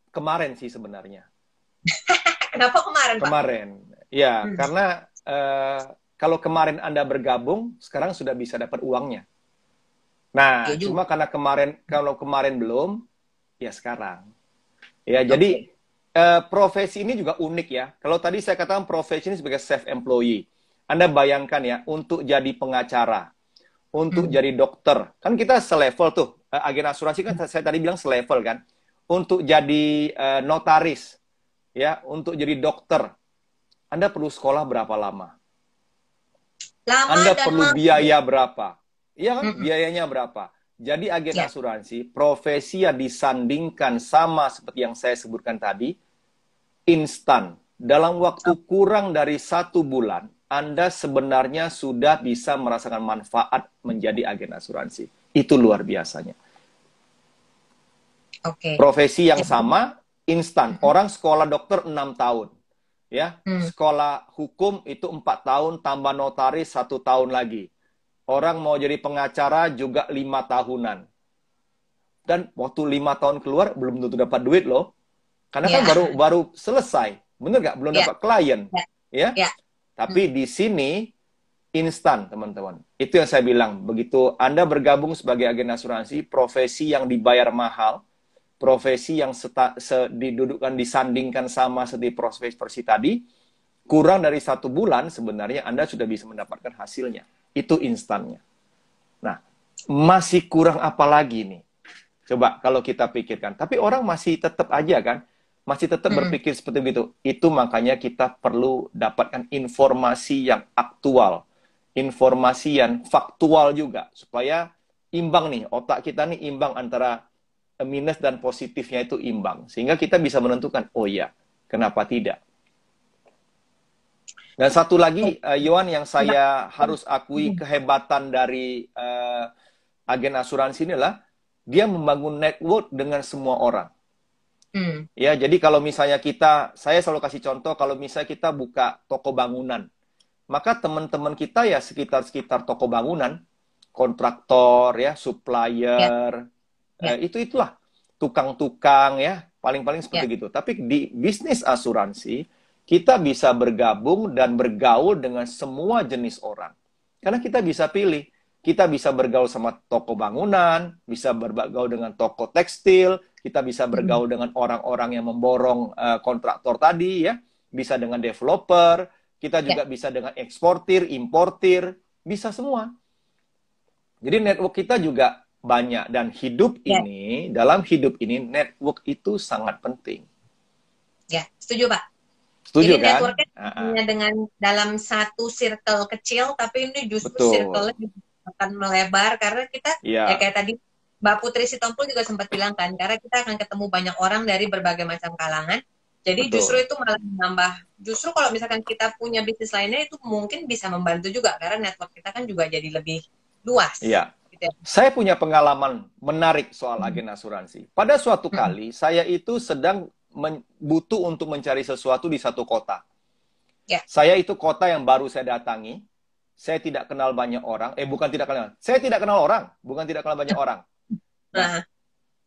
kemarin sih sebenarnya. Kenapa kemarin, Pak? Kemarin. Ya, Hmm. karena kalau kemarin Anda bergabung, sekarang sudah bisa dapat uangnya. Ya Nah, juga. cuma karena kemarin, kalau kemarin belum, ya sekarang. Ya, jadi Oke. profesi ini juga unik ya. Kalau tadi saya katakan profesi ini sebagai self-employee. Anda bayangkan ya, untuk jadi pengacara, untuk Hmm. jadi dokter, kan kita selevel tuh. Agen asuransi kan saya tadi bilang selevel kan. Untuk jadi notaris, ya, untuk jadi dokter, Anda perlu sekolah berapa lama? Lama Anda dan perlu mahal. biaya berapa? Iya kan? Hmm. Biayanya berapa? Jadi agen Ya. asuransi, profesi yang disandingkan sama seperti yang saya sebutkan tadi, instan. Dalam waktu kurang dari 1 bulan, Anda sebenarnya sudah bisa merasakan manfaat menjadi agen asuransi. Itu luar biasanya. Oke. Profesi yang Jadi, sama, instan. hmm. Orang sekolah dokter 6 tahun. Ya, Hmm. sekolah hukum itu 4 tahun, tambah notaris 1 tahun lagi. Orang mau jadi pengacara juga 5 tahunan. Dan waktu 5 tahun keluar, belum tentu dapat duit loh. Karena kan Ya. baru baru selesai. Bener nggak? Belum Ya. dapat klien. Ya. Ya. Ya. Hmm. Tapi di sini, instan, teman-teman. Itu yang saya bilang. Begitu Anda bergabung sebagai agen asuransi, profesi yang dibayar mahal, profesi yang didudukkan, disandingkan sama seperti profesi tadi, kurang dari 1 bulan, sebenarnya Anda sudah bisa mendapatkan hasilnya. Itu instannya. Nah, masih kurang apa lagi nih? Coba kalau kita pikirkan. Tapi orang masih tetap aja kan, masih tetap berpikir seperti itu. Itu makanya kita perlu dapatkan informasi yang aktual, informasi yang faktual juga, supaya imbang nih, otak kita nih imbang antara minus dan positifnya itu imbang. Sehingga kita bisa menentukan, oh ya, kenapa tidak? Dan satu lagi, Yohan, yang saya harus akui kehebatan dari agen asuransi ini adalah dia membangun network dengan semua orang. Ya, jadi kalau misalnya saya selalu kasih contoh, kalau misalnya kita buka toko bangunan, maka teman-teman kita ya sekitar toko bangunan, kontraktor ya, supplier, itulah tukang-tukang ya, paling-paling seperti gitu. Tapi di bisnis asuransi, kita bisa bergabung dan bergaul dengan semua jenis orang. Karena kita bisa pilih. Kita bisa bergaul sama toko bangunan, bisa bergaul dengan toko tekstil, kita bisa bergaul dengan orang-orang yang memborong kontraktor tadi, ya, bisa dengan developer, kita juga bisa dengan eksportir, importir, bisa semua. Jadi network kita juga banyak, dan dalam hidup ini network itu sangat penting. Ya, setuju Pak. Setuju, jadi kan? Networknya hanya dengan dalam satu circle kecil, tapi ini justru circle-nya akan melebar karena kita ya kayak tadi Mbak Putri Sitompul juga sempat bilang kan, karena kita akan ketemu banyak orang dari berbagai macam kalangan. Jadi justru itu malah menambah. Justru kalau misalkan kita punya bisnis lainnya itu mungkin bisa membantu juga karena network kita kan juga jadi lebih luas. Iya. Gitu ya. Saya punya pengalaman menarik soal agen asuransi. Pada suatu kali saya itu sedang butuh untuk mencari sesuatu di satu kota. Saya itu kota yang baru saya datangi. Saya tidak kenal banyak orang. Saya tidak kenal orang. Bukan tidak kenal banyak orang. Nah,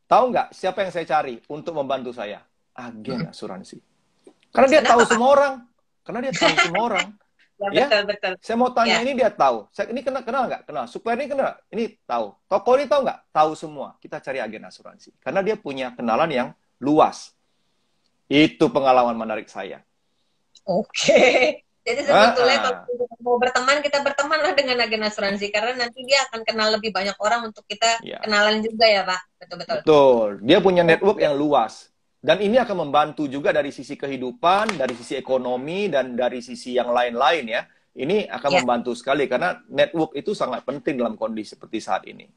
tahu nggak siapa yang saya cari untuk membantu saya? Agen asuransi. Karena dia tahu semua orang. Ya, betul. Saya mau tanya ini dia tahu. Ini kenal nggak? Kenal. Supplier ini kenal. Ini tahu. Toko ini tahu nggak? Tahu semua. Kita cari agen asuransi. Karena dia punya kenalan yang luas. Itu pengalaman menarik saya. Oke. Jadi sebetulnya kalau kita mau berteman, kita bertemanlah dengan agen asuransi karena nanti dia akan kenal lebih banyak orang untuk kita kenalan juga ya Pak. Betul-betul. Betul. Dia punya network yang luas. Dan ini akan membantu juga dari sisi kehidupan, dari sisi ekonomi, dan dari sisi yang lain-lain ya. Ini akan membantu sekali karena network itu sangat penting dalam kondisi seperti saat ini.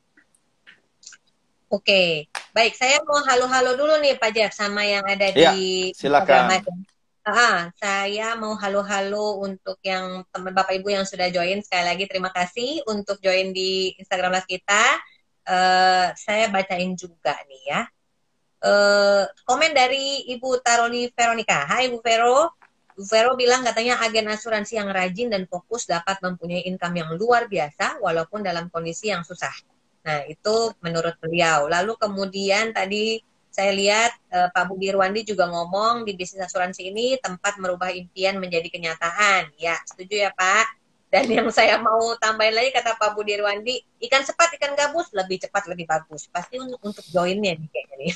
Oke. Baik, saya mau halo-halo dulu nih Pak Jeff sama yang ada di silakan. Saya mau halo-halo untuk yang teman Bapak Ibu yang sudah join. Sekali lagi terima kasih untuk join di Instagram Live kita. Saya bacain juga nih ya. Komen dari Ibu Taroli Veronica. Hai Ibu Vero. Ibu Vero bilang katanya agen asuransi yang rajin dan fokus dapat mempunyai income yang luar biasa walaupun dalam kondisi yang susah. Nah, itu menurut beliau. Lalu kemudian tadi saya lihat Pak Budi Irwandi juga ngomong di bisnis asuransi ini tempat merubah impian menjadi kenyataan. Ya, setuju ya Pak. Dan yang saya mau tambahin lagi kata Pak Budi Irwandi, ikan sepat, ikan gabus, lebih cepat, lebih bagus. Pasti untuk joinnya nih kayaknya nih.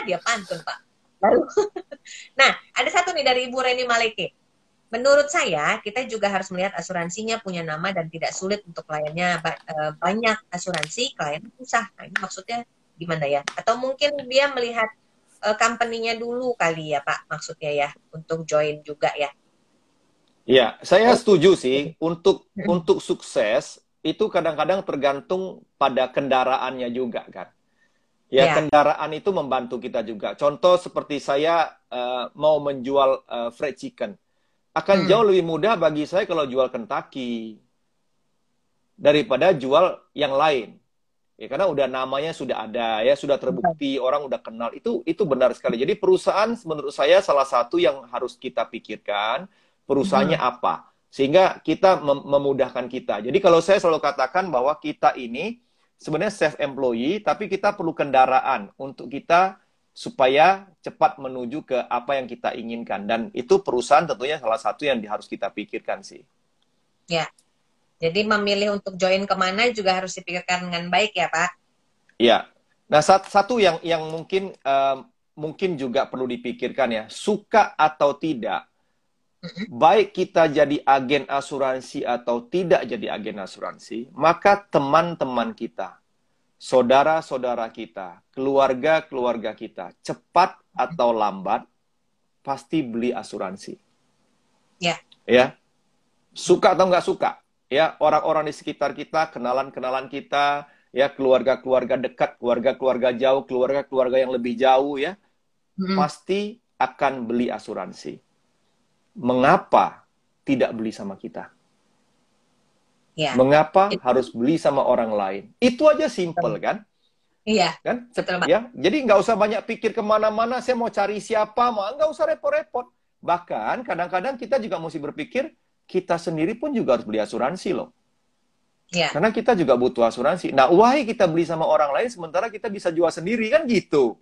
Dia pantun Pak. Lalu, nah ada satu nih dari Ibu Reni Maleke. Menurut saya, kita juga harus melihat asuransinya punya nama dan tidak sulit untuk kliennya. Banyak asuransi, klien susah. Nah, ini maksudnya gimana ya? Atau mungkin dia melihat company-nya dulu kali ya Pak, maksudnya ya, untuk join juga ya. Ya, saya setuju sih. Untuk sukses, itu kadang-kadang tergantung pada kendaraannya juga kan. Ya, kendaraan itu membantu kita juga. Contoh seperti saya mau menjual fried chicken. Akan jauh lebih mudah bagi saya kalau jual Kentucky daripada jual yang lain. Ya, karena udah namanya sudah ada, ya sudah terbukti, orang udah kenal. Itu benar sekali. Jadi perusahaan menurut saya salah satu yang harus kita pikirkan, perusahaannya apa. Sehingga kita memudahkan kita. Jadi kalau saya selalu katakan bahwa kita ini sebenarnya self-employee, tapi kita perlu kendaraan untuk kita supaya cepat menuju ke apa yang kita inginkan. Dan itu perusahaan tentunya salah satu yang harus kita pikirkan sih. Ya, jadi memilih untuk join kemana juga harus dipikirkan dengan baik ya Pak? Ya, nah satu yang mungkin juga perlu dipikirkan ya, suka atau tidak, baik kita jadi agen asuransi atau tidak jadi agen asuransi, maka teman-teman kita, saudara-saudara kita, keluarga-keluarga kita, cepat atau lambat, pasti beli asuransi. Ya. Ya, suka atau nggak suka, ya orang-orang di sekitar kita, kenalan-kenalan kita, ya keluarga-keluarga dekat, keluarga-keluarga jauh, keluarga-keluarga yang lebih jauh, ya pasti akan beli asuransi. Mengapa tidak beli sama kita? Ya. Mengapa harus beli sama orang lain? Itu aja simple kan? Iya. Kan? Betul, Pak. Ya, jadi nggak usah banyak pikir kemana-mana. Saya mau cari siapa, nggak usah repot-repot. Bahkan kadang-kadang kita juga mesti berpikir kita sendiri pun juga harus beli asuransi loh. Ya. Karena kita juga butuh asuransi. Nah, why kita beli sama orang lain sementara kita bisa jual sendiri kan gitu?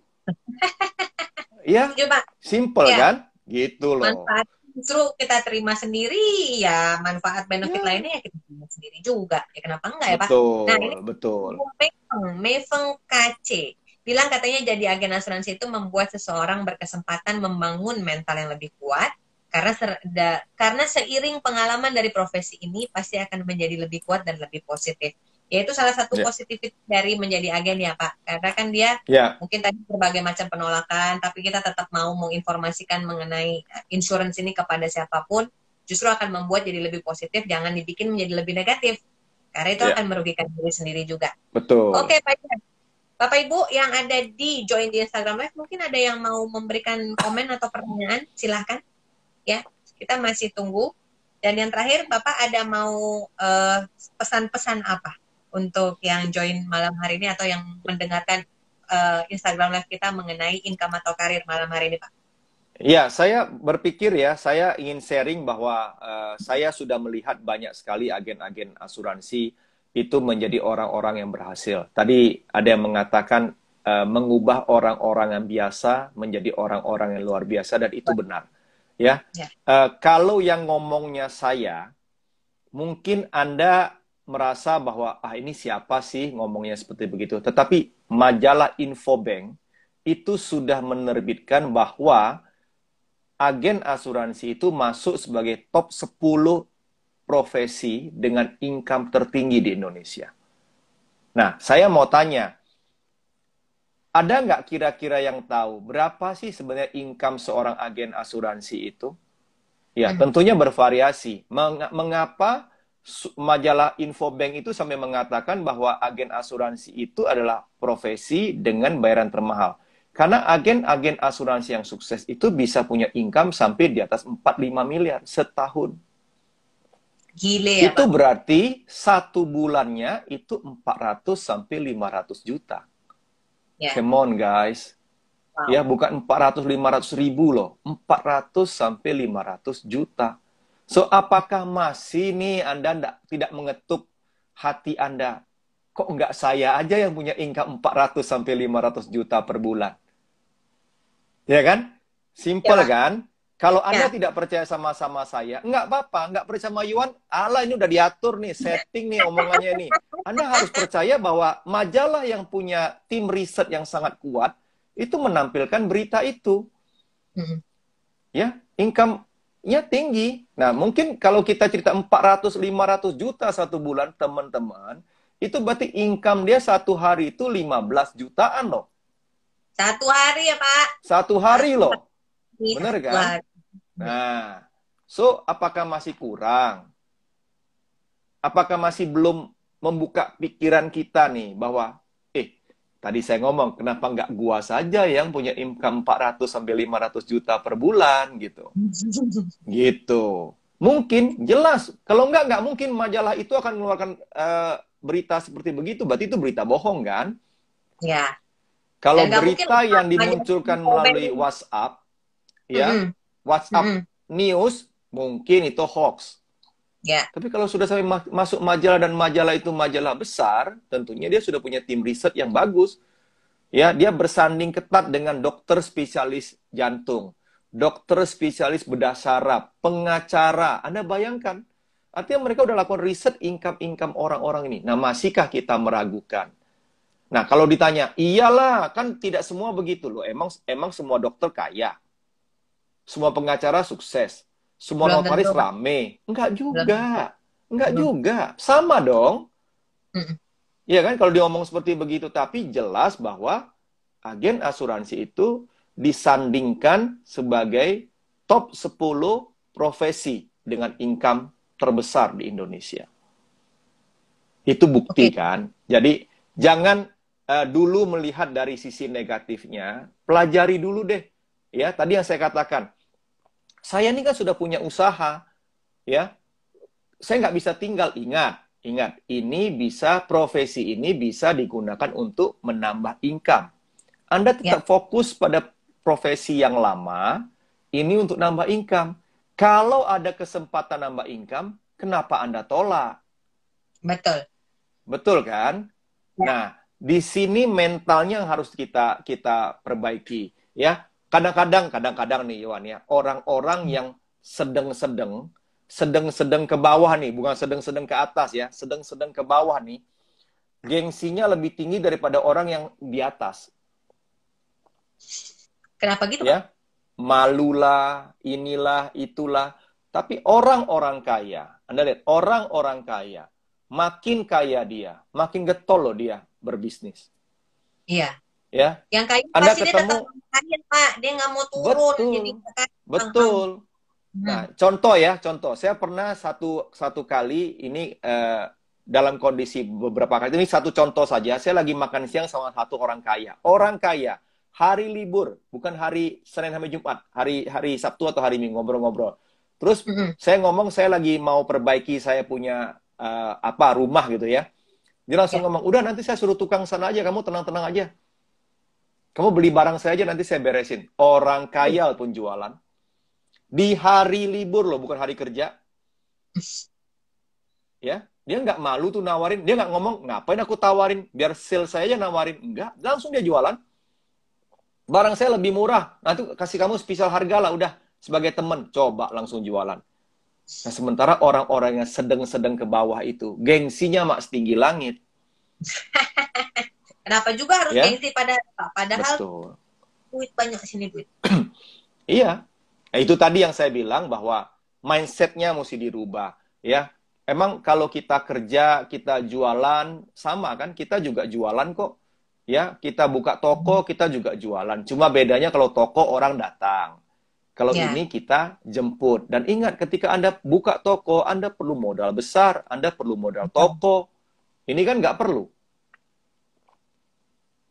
Ya, simple ya. kan? Gitu loh. Manfaat justru kita terima sendiri, ya manfaat benefit lainnya ya kita terima sendiri juga. Ya kenapa enggak ya Pak? Betul, Nah ini betul. Meveng KC bilang katanya jadi agen asuransi itu membuat seseorang berkesempatan membangun mental yang lebih kuat karena seiring pengalaman dari profesi ini pasti akan menjadi lebih kuat dan lebih positif. Yaitu salah satu positif dari menjadi agen ya Pak. Karena kan dia mungkin tadi berbagai macam penolakan, tapi kita tetap mau menginformasikan mengenai insurance ini kepada siapapun, justru akan membuat jadi lebih positif, jangan dibikin menjadi lebih negatif. Karena itu akan merugikan diri sendiri juga. Betul. Oke Pak Bapak Ibu yang ada di join di Instagram Live, mungkin ada yang mau memberikan komen atau pertanyaan, silahkan. Ya, kita masih tunggu. Dan yang terakhir, Bapak ada mau pesan-pesan apa untuk yang join malam hari ini atau yang mendengarkan Instagram Live kita mengenai income atau karir malam hari ini, Pak? Ya, saya berpikir ya, saya ingin sharing bahwa saya sudah melihat banyak sekali agen-agen asuransi itu menjadi orang-orang yang berhasil. Tadi ada yang mengatakan mengubah orang-orang yang biasa menjadi orang-orang yang luar biasa, dan itu benar. Ya, kalau yang ngomongnya saya, mungkin Anda merasa bahwa ini siapa sih ngomongnya seperti begitu. Tetapi majalah Infobank itu sudah menerbitkan bahwa agen asuransi itu masuk sebagai top 10 profesi dengan income tertinggi di Indonesia. Nah, saya mau tanya, ada nggak kira-kira yang tahu berapa sih sebenarnya income seorang agen asuransi itu? Ya, tentunya bervariasi. Mengapa majalah Infobank itu sampai mengatakan bahwa agen asuransi itu adalah profesi dengan bayaran termahal? Karena agen-agen asuransi yang sukses itu bisa punya income sampai di atas 4-5 miliar setahun. Gile ya, itu Pak? Berarti satu bulannya itu 400 sampai 500 juta. Come on guys. Wow. Ya, bukan 400-500 ribu loh. 400 sampai 500 juta. So, apakah masih nih Anda tidak mengetuk hati Anda? Kok nggak saya aja yang punya income 400 sampai 500 juta per bulan? Ya kan? Simple kan? Kalau Anda tidak percaya sama saya, nggak apa-apa. Nggak percaya sama Yuan, Allah ini udah diatur nih, setting nih omongannya ini. Anda harus percaya bahwa majalah yang punya tim riset yang sangat kuat, itu menampilkan berita itu. Ya, income-nya tinggi. Nah, mungkin kalau kita cerita 400-500 juta satu bulan, teman-teman, itu berarti income dia satu hari itu 15 jutaan loh. Satu hari ya, Pak? Satu hari loh. Bener kan? Nah, so apakah masih kurang? Apakah masih belum membuka pikiran kita nih bahwa, tadi saya ngomong, kenapa nggak gua saja yang punya income 400 sampai 500 juta per bulan gitu. Gitu. Mungkin, jelas. Kalau nggak mungkin majalah itu akan mengeluarkan berita seperti begitu. Berarti itu berita bohong kan? Ya. Kalau berita yang dimunculkan melalui WhatsApp, ya, WhatsApp news, mungkin itu hoax. Yeah. Tapi kalau sudah sampai masuk majalah dan majalah itu majalah besar, tentunya dia sudah punya tim riset yang bagus. Ya, dia bersanding ketat dengan dokter spesialis jantung, dokter spesialis bedah saraf, pengacara. Anda bayangkan, artinya mereka udah lakukan riset income orang-orang ini. Nah, masihkah kita meragukan? Nah, kalau ditanya, iyalah, kan tidak semua begitu loh. Emang semua dokter kaya. Semua pengacara sukses. Semua notaris rame. Enggak juga. Enggak juga. Sama dong. Iya kan, kalau diomong seperti begitu. Tapi jelas bahwa agen asuransi itu disandingkan sebagai top 10 profesi dengan income terbesar di Indonesia. Itu bukti kan. Jadi jangan dulu melihat dari sisi negatifnya, pelajari dulu deh. Ya, tadi yang saya katakan, saya ini kan sudah punya usaha, ya. Saya nggak bisa tinggal. Ingat, ini bisa, profesi ini bisa digunakan untuk menambah income. Anda tetap fokus pada profesi yang lama, ini untuk nambah income. Kalau ada kesempatan nambah income, kenapa Anda tolak? Betul. Betul kan? Ya. Nah, di sini mentalnya yang harus kita perbaiki, ya. Kadang-kadang nih Yohan ya, orang-orang yang sedang-sedang ke bawah nih, bukan sedang-sedang ke atas ya, sedang-sedang ke bawah nih, gengsinya lebih tinggi daripada orang yang di atas. Kenapa gitu, ya? Pak? Malulah, inilah, itulah. Tapi orang-orang kaya, Anda lihat, orang-orang kaya, makin kaya dia, makin getol loh dia berbisnis. Iya. Ya. Yang kaya Anda pasti ketemu, dia tetap kaya, Pak. Dia nggak mau turun. Betul. Jadi Betul. Nah, contoh. Saya pernah satu kali ini dalam kondisi beberapa kali. Ini satu contoh saja. Saya lagi makan siang sama satu orang kaya. Orang kaya, hari libur, bukan hari Senin sampai Jumat, hari Sabtu atau hari Minggu ngobrol-ngobrol. Terus saya ngomong saya lagi mau perbaiki saya punya rumah gitu ya. Dia langsung ngomong, udah nanti saya suruh tukang sana aja, kamu tenang-tenang aja. Kamu beli barang saya aja nanti saya beresin. Orang kaya pun jualan. Di hari libur loh, bukan hari kerja. Ya, dia nggak malu tuh nawarin. Dia nggak ngomong, ngapain aku tawarin? Biar sales saya aja nawarin. Enggak, langsung dia jualan. Barang saya lebih murah. Nanti kasih kamu spesial harga lah, udah. Sebagai teman, coba langsung jualan. Nah, sementara orang-orang yang sedang-sedang ke bawah itu, gengsinya mak setinggi langit. Kenapa juga harus gengsi padahal Betul. Duit banyak sini duit. Iya. Nah, itu tadi yang saya bilang bahwa mindset-nya mesti dirubah, ya. Emang kalau kita kerja, kita jualan, sama kan? Kita juga jualan kok. Ya, kita buka toko, kita juga jualan. Cuma bedanya kalau toko orang datang. Kalau ini kita jemput. Dan ingat, ketika Anda buka toko, Anda perlu modal besar, Anda perlu modal toko. Ini kan nggak perlu.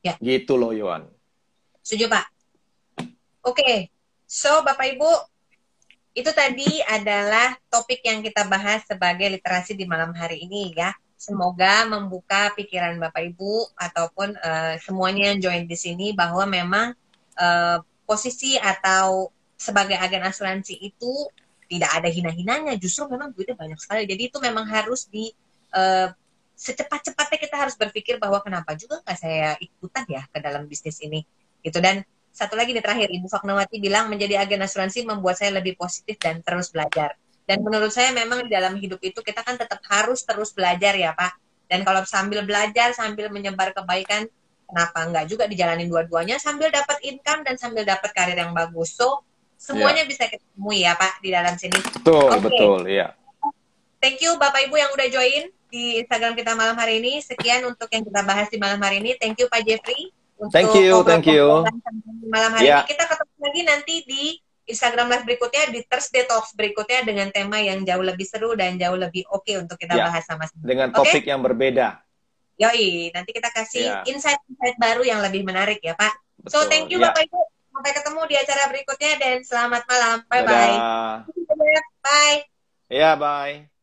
Ya. Gitu loh, Yohan. Setuju, Pak. Oke. So, Bapak Ibu, itu tadi adalah topik yang kita bahas sebagai literasi di malam hari ini ya. Semoga membuka pikiran Bapak Ibu ataupun semuanya yang join di sini bahwa memang posisi atau sebagai agen asuransi itu tidak ada hina-hinanya, justru memang duitnya banyak sekali. Jadi itu memang harus di secepat-cepatnya kita harus berpikir bahwa kenapa juga nggak saya ikutan ya ke dalam bisnis ini gitu. Dan satu lagi nih terakhir, Ibu Faknawati bilang menjadi agen asuransi membuat saya lebih positif dan terus belajar. Dan menurut saya memang di dalam hidup itu kita kan tetap harus terus belajar ya Pak. Dan kalau sambil belajar, sambil menyebar kebaikan, kenapa enggak juga dijalanin dua-duanya sambil dapat income dan sambil dapat karir yang bagus. So, semuanya bisa kita temui ya Pak di dalam sini. Betul, ya. Thank you Bapak Ibu yang udah join di Instagram kita malam hari ini. Sekian untuk yang kita bahas di malam hari ini. Thank you Pak Jeffrey. Thank you. Malam hari ini kita ketemu lagi nanti di Instagram Live berikutnya, di Thursday Talks berikutnya dengan tema yang jauh lebih seru dan jauh lebih oke untuk kita bahas sama-sama. Dengan topik yang berbeda. Yoi, nanti kita kasih insight-insight baru yang lebih menarik ya Pak. Betul. So thank you Bapak Ibu. Sampai ketemu di acara berikutnya dan selamat malam. Bye-bye. Bye. Ya, bye.